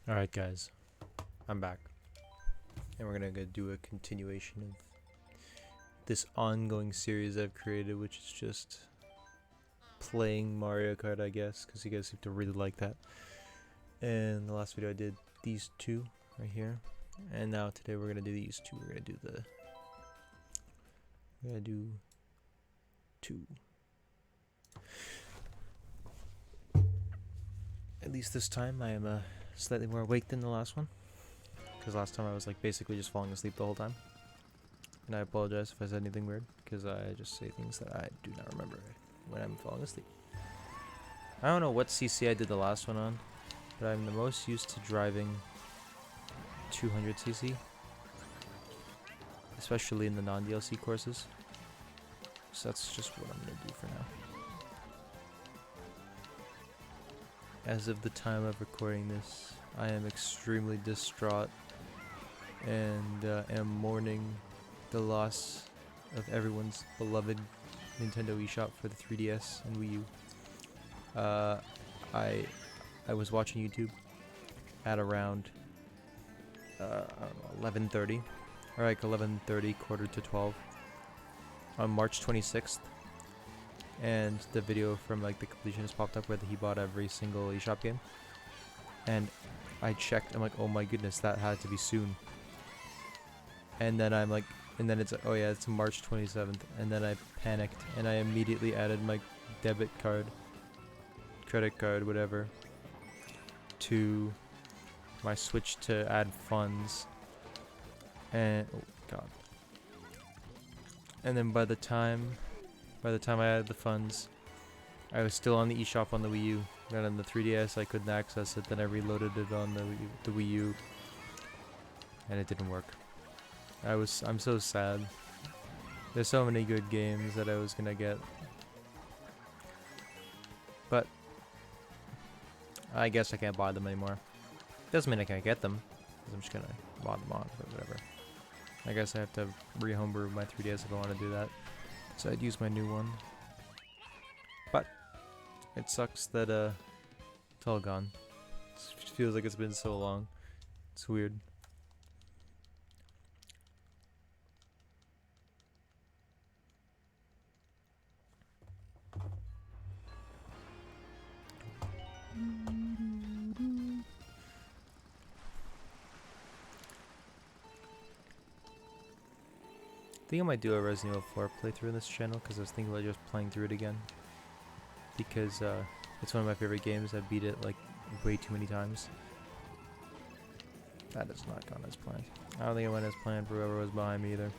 Alright guys, I'm back. And we're gonna go do a continuation of this ongoing series I've created, which is just playing Mario Kart, I guess, because you guys seem to really like that. And the last video I did these two right here. And now today we're gonna do these two. We're gonna do two. At least this time I am slightly more awake than the last one. Because last time I was like basically just falling asleep the whole time. And I apologize if I said anything weird, because I just say things that I do not remember when I'm falling asleep. I don't know what CC I did the last one on, but I'm the most used to driving 200cc. Especially in the non-DLC courses. So that's just what I'm going to do for now. As of the time of recording this, I am extremely distraught and am mourning the loss of everyone's beloved Nintendo eShop for the 3DS and Wii U. I was watching YouTube at around I don't know, 11:30, or like 11:30, quarter to 12, on March 26th, and the video from like the completionist popped up where he bought every single eShop game, and I checked. I'm like, oh my goodness, that had to be soon. And then I'm like, and then it's oh yeah, it's March 27th, and then I panicked and I immediately added my debit card, credit card, whatever, to my Switch to add funds. And oh god. And then by the time I added the funds, I was still on the eShop on the Wii U. Then on the 3DS I couldn't access it. Then I reloaded it on the Wii U, and it didn't work. I'm so sad. There's so many good games that I was gonna get, but I guess I can't buy them anymore. Doesn't mean I can't get them, because I'm just gonna mod them on, but whatever. I guess I have to re-homebrew my 3DS if I want to do that. So I'd use my new one. But it sucks that it's all gone. It feels like it's been so long. It's weird. I think I might do a Resident Evil 4 playthrough in this channel, because I was thinking about just playing through it again. Because it's one of my favorite games. I've beat it like way too many times. That has not gone as planned. I don't think it went as planned for whoever was behind me either.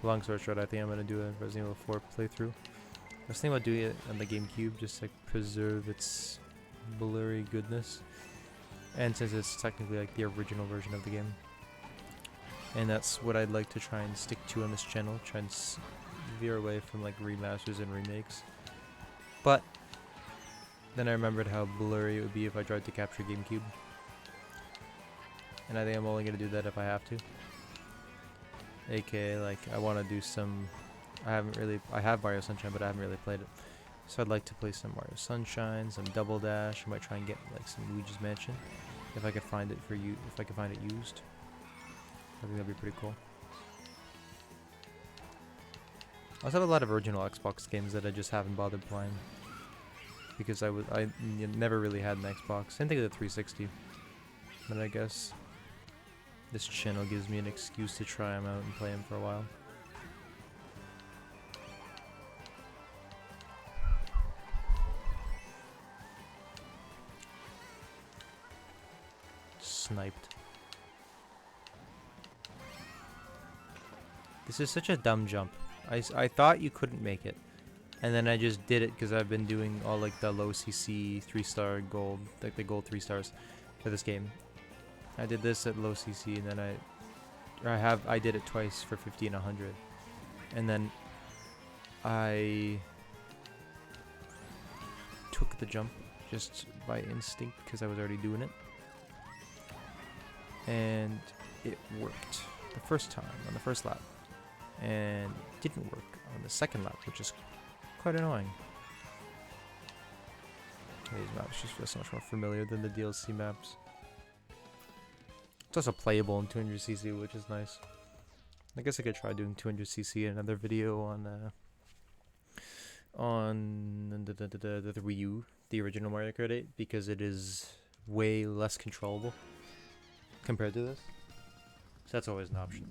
Long story short, I think I'm going to do a Resident Evil 4 playthrough. I was thinking about doing it on the GameCube, just to preserve its blurry goodness, and since it's technically like the original version of the game, and that's what I'd like to try and stick to on this channel, try and veer away from like remasters and remakes. But then I remembered how blurry it would be if I tried to capture GameCube, and I think I'm only going to do that if I have to, aka like I want to do some, I have Mario Sunshine, but I haven't really played it. So I'd like to play some Mario Sunshine, some Double Dash. I might try and get like some Luigi's Mansion if I could find it if I could find it used. I think that'd be pretty cool. I also have a lot of original Xbox games that I just haven't bothered playing because I never really had an Xbox. Same thing with the 360. But I guess this channel gives me an excuse to try them out and play them for a while. Sniped. This is such a dumb jump. I thought you couldn't make it, and then I just did it because I've been doing all like the low CC 3-star gold, like the gold 3 stars for this game. I did this at low CC, and then I did it twice for 50 and 100, and then I took the jump just by instinct because I was already doing it. And it worked the first time on the first lap, and didn't work on the second lap, which is quite annoying. These maps just feel so much more familiar than the DLC maps. It's also playable in 200cc, which is nice. I guess I could try doing 200cc in another video on the Wii U, the original Mario Kart 8, because it is way less controllable compared to this. So that's always an option.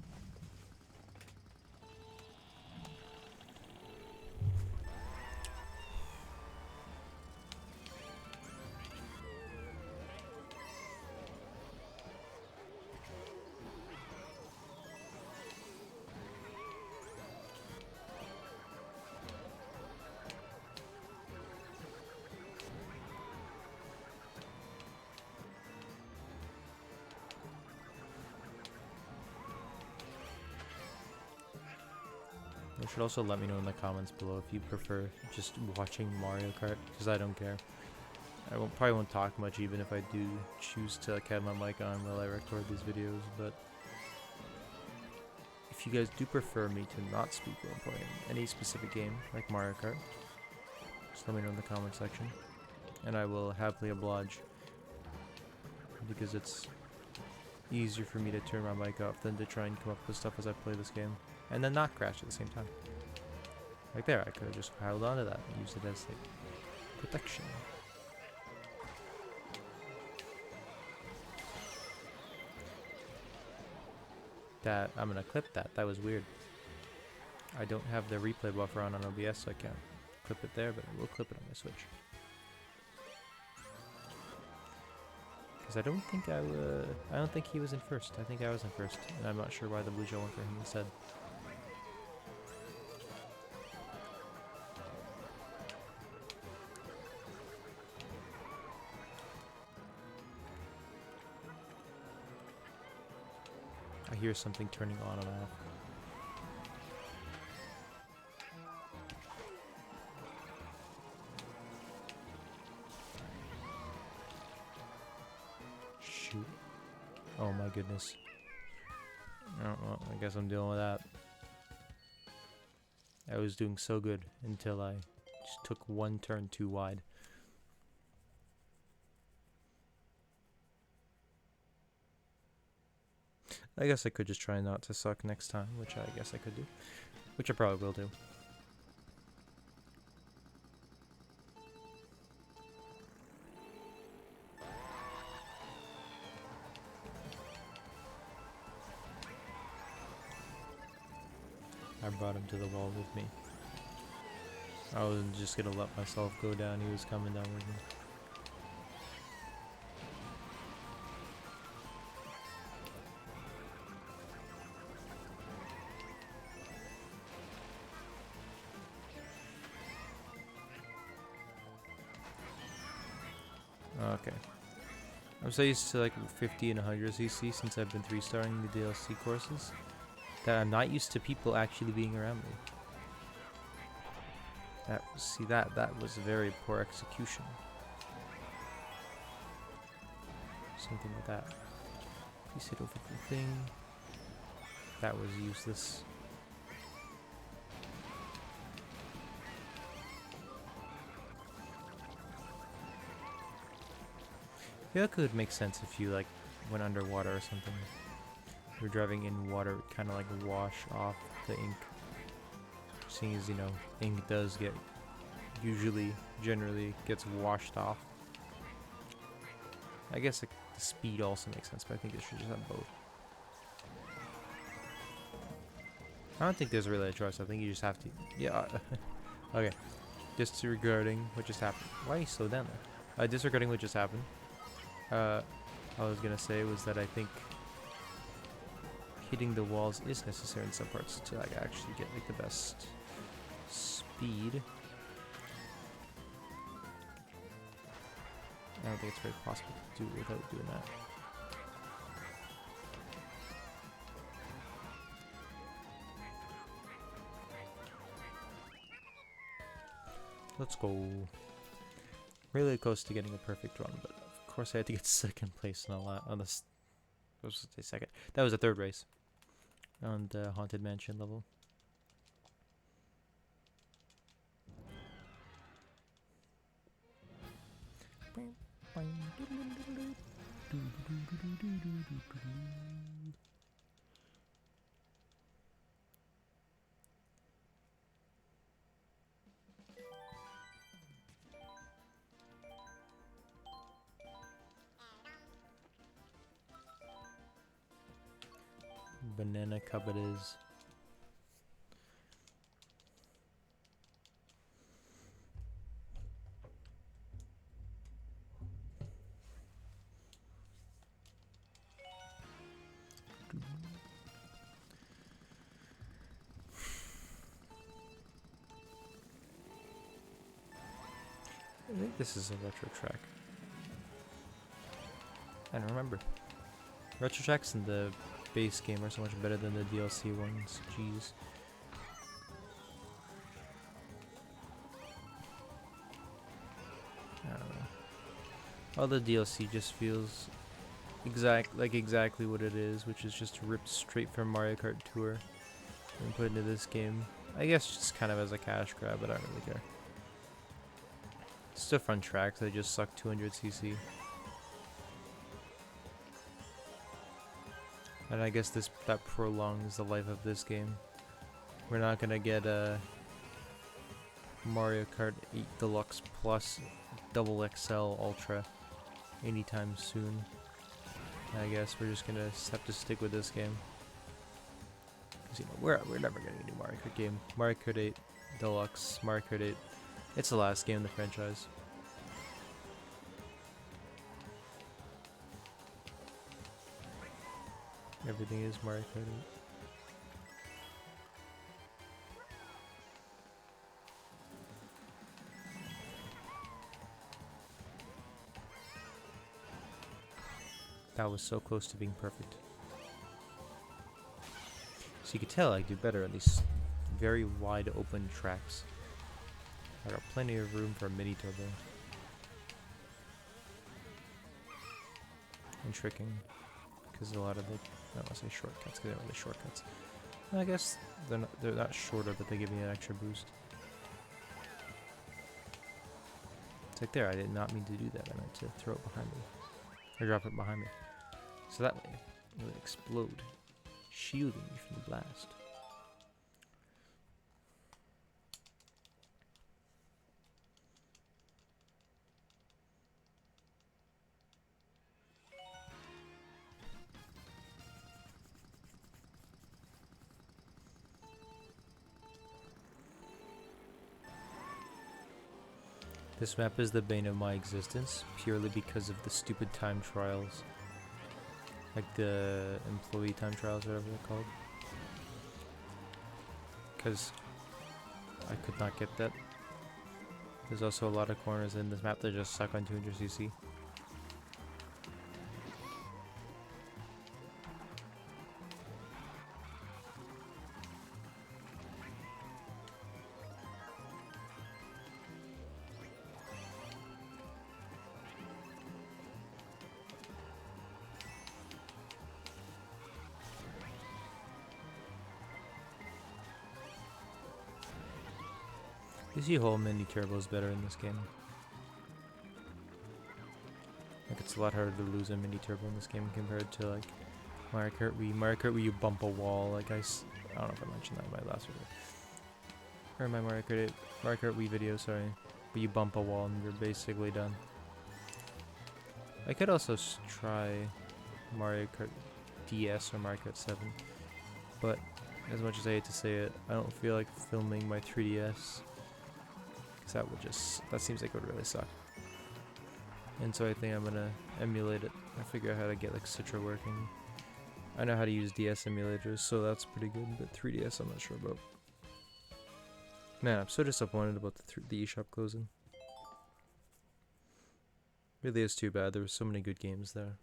You should also let me know in the comments below if you prefer just watching Mario Kart, because I don't care. I probably won't talk much even if I do choose to have my mic on while I record these videos, but if you guys do prefer me to not speak while playing any specific game, like Mario Kart, just let me know in the comment section, and I will happily oblige, because it's easier for me to turn my mic off than to try and come up with stuff as I play this game, and then not crash at the same time. Like there, I could have just held on to that and used it as like protection. That, I'm gonna clip that. That was weird. I don't have the replay buffer on OBS, so I can't clip it there, but I will clip it on my Switch. Because I don't think he was in first. I think I was in first, and I'm not sure why the blue gel went for him instead. I hear something turning on and off. Shoot. Oh my goodness. Oh, well, I guess I'm dealing with that. I was doing so good until I just took one turn too wide. I guess I could just try not to suck next time, which I guess I could do. Which I probably will do. I brought him to the wall with me. I was just gonna let myself go down, he was coming down with me. Okay. I'm so used to like 50 and 100cc since I've been 3-starring the DLC courses that I'm not used to people actually being around me. That was very poor execution. Something like that. Please hit over the thing. That was useless. I feel like it would make sense if you like went underwater or something. If you're driving in water, it would kind of like wash off the ink. Seeing as, you know, ink does get generally gets washed off. I guess like, the speed also makes sense, but I think it should just have both. I don't think there's really a choice. I think you just have to. Yeah. Okay. Disregarding what just happened. Why are you slow down there? Disregarding what just happened. I was gonna say was that I think hitting the walls is necessary in some parts to like actually get like the best speed. I don't think it's very possible to do without doing that. Let's go. Really close to getting a perfect run, but of course I had to get second place on this. I was supposed to say second. That was the third race on the Haunted Mansion level. Banana Cup it is. I think this is a retro track. I don't remember. Retro tracks in the base game are so much better than the DLC ones. Jeez. I don't know. All the DLC just feels exactly what it is, which is just ripped straight from Mario Kart Tour and put into this game. I guess just kind of as a cash grab, but I don't really care. It's still fun tracks, they just suck 200cc. And I guess that prolongs the life of this game. We're not gonna get a Mario Kart 8 Deluxe Plus Double XL Ultra anytime soon. I guess we're just gonna have to stick with this game. Cause you know we're never getting a new Mario Kart game. Mario Kart 8 Deluxe, Mario Kart 8. It's the last game in the franchise. Everything is Mario Kart 8. That was so close to being perfect. So you can tell I do better on these very wide open tracks. I got plenty of room for a mini turbo. And tricking. Because a lot of the, I don't want to say shortcuts, because they're really shortcuts. I guess they're not shorter, but they give me an extra boost. It's like there, I did not mean to do that. I meant to throw it behind me. Or drop it behind me. So that way, it would explode, shielding me from the blast. This map is the bane of my existence, purely because of the stupid time trials. Like the employee time trials, whatever they're called. Because I could not get that. There's also a lot of corners in this map that just suck on 200cc. You see whole mini turbos better in this game. Like it's a lot harder to lose a mini turbo in this game compared to like Mario Kart Wii. Mario Kart Wii you bump a wall, like I don't know if I mentioned that in my last video. Or my Mario Kart Wii video, sorry. But you bump a wall and you're basically done. I could also try Mario Kart DS or Mario Kart 7. But as much as I hate to say it, I don't feel like filming my 3DS. That seems like it would really suck. And so I think I'm gonna emulate it. I figure out how to get like Citra working. I know how to use DS emulators, so that's pretty good, but 3DS I'm not sure about. Man, I'm so disappointed about the eShop closing. Really is too bad, there were so many good games there.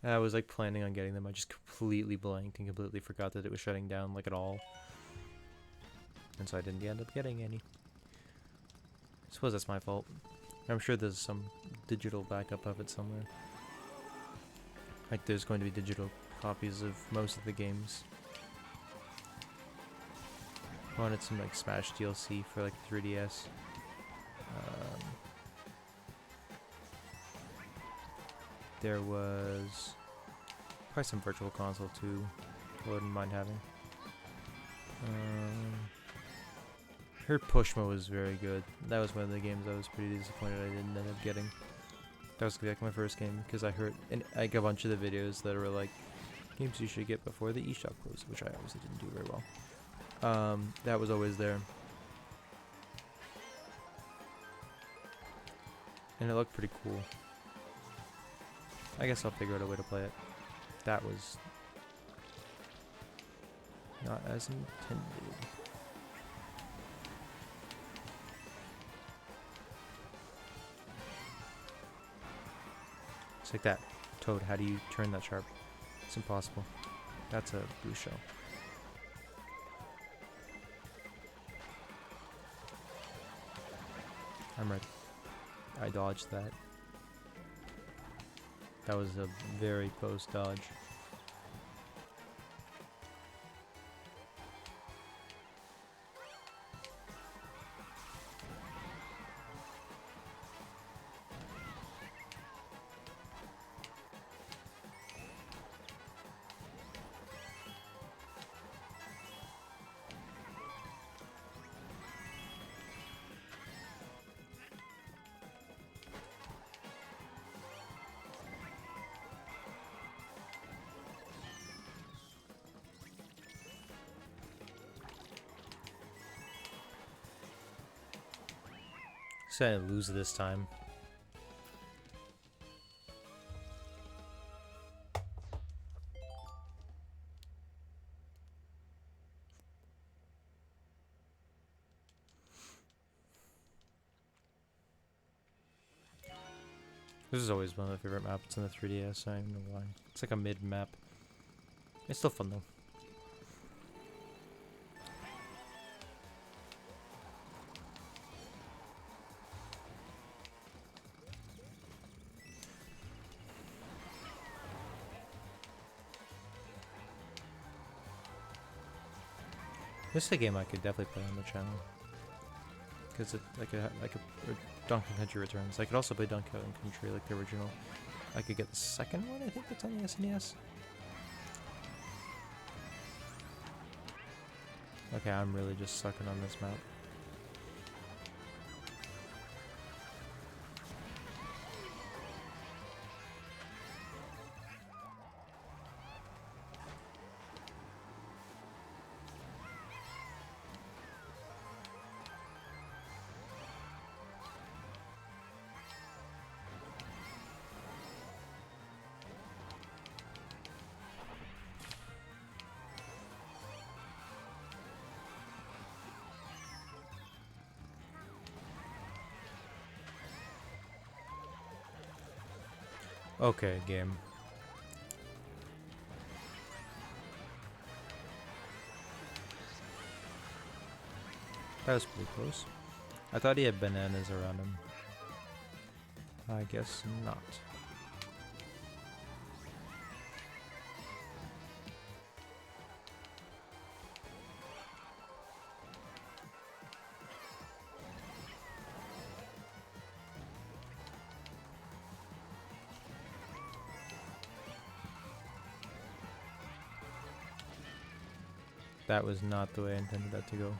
And I was like planning on getting them, I just completely blanked and completely forgot that it was shutting down like at all. And so I didn't end up getting any. I suppose that's my fault. I'm sure there's some digital backup of it somewhere. Like there's going to be digital copies of most of the games. I wanted some like Smash DLC for like 3DS. There was probably some Virtual Console too. I wouldn't mind having. Heard Pushmo was very good. That was one of the games I was pretty disappointed I didn't end up getting. That was like my first game because I heard like a bunch of the videos that were like games you should get before the eShop closed, which I obviously didn't do very well. That was always there. And it looked pretty cool. I guess I'll figure out a way to play it. That was not as intended. It's like that. Toad, how do you turn that sharp? It's impossible. That's a blue shell. I'm ready. I dodged that. That was a very close dodge. I lose this time. This is always one of my favorite maps in the 3DS. I don't know why. It's like a mid map. It's still fun though. This is a game I could definitely play on the channel. Because it like a Donkey Country Returns. I could also play Donkey Country like the original. I could get the second one, I think that's on the SNES. Okay, I'm really just sucking on this map. Okay, game. That was pretty close. I thought he had bananas around him. I guess not. That was not the way I intended that to go.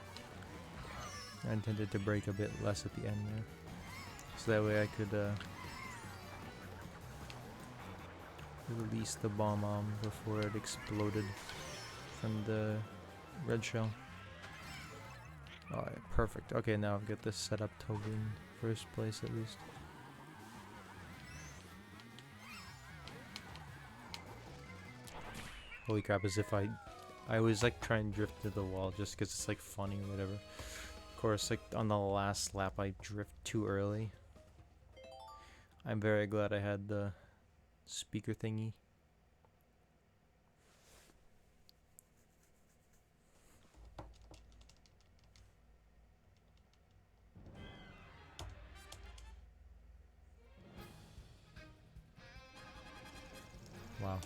I intended to break a bit less at the end there. So that way I could release the bomb before it exploded from the red shell. Alright, perfect. Okay, now I've got this set up to win first place at least. Holy crap, as if I was like trying to drift to the wall just because it's like funny or whatever. Of course, like on the last lap I drift too early. I'm very glad I had the speaker thingy. Wow.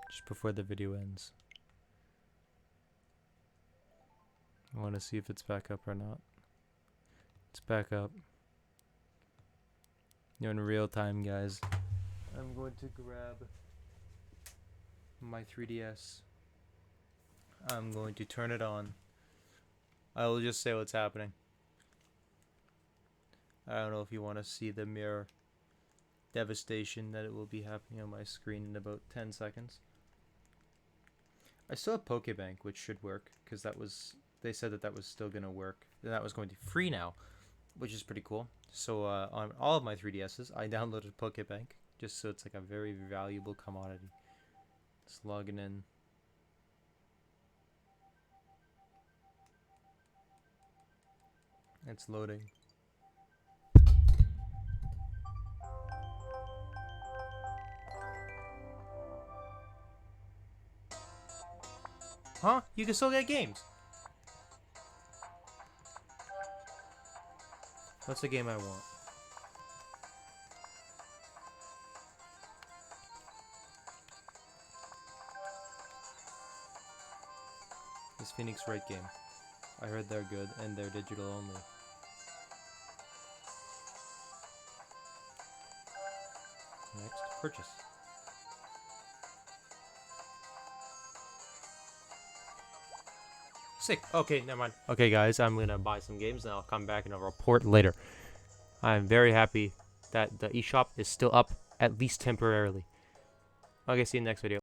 Just before the video ends. I want to see if it's back up or not. It's back up. You're in real time, guys. I'm going to grab my 3DS. I'm going to turn it on. I will just say what's happening. I don't know if you want to see the mere devastation that it will be happening on my screen in about 10 seconds. I still have Pokebank, which should work, because they said that was still going to work. And that was going to be free now, which is pretty cool. So on all of my 3DSs, I downloaded Pokebank, just so it's like a very valuable commodity. Just logging in. It's loading. Huh? You can still get games. What's the game I want? This Phoenix Wright game. I heard they're good and they're digital only. Next, purchase. Sick. Okay, never mind. Okay, guys, I'm gonna buy some games and I'll come back and I'll report later. I'm very happy that the eShop is still up, at least temporarily. Okay, see you in the next video.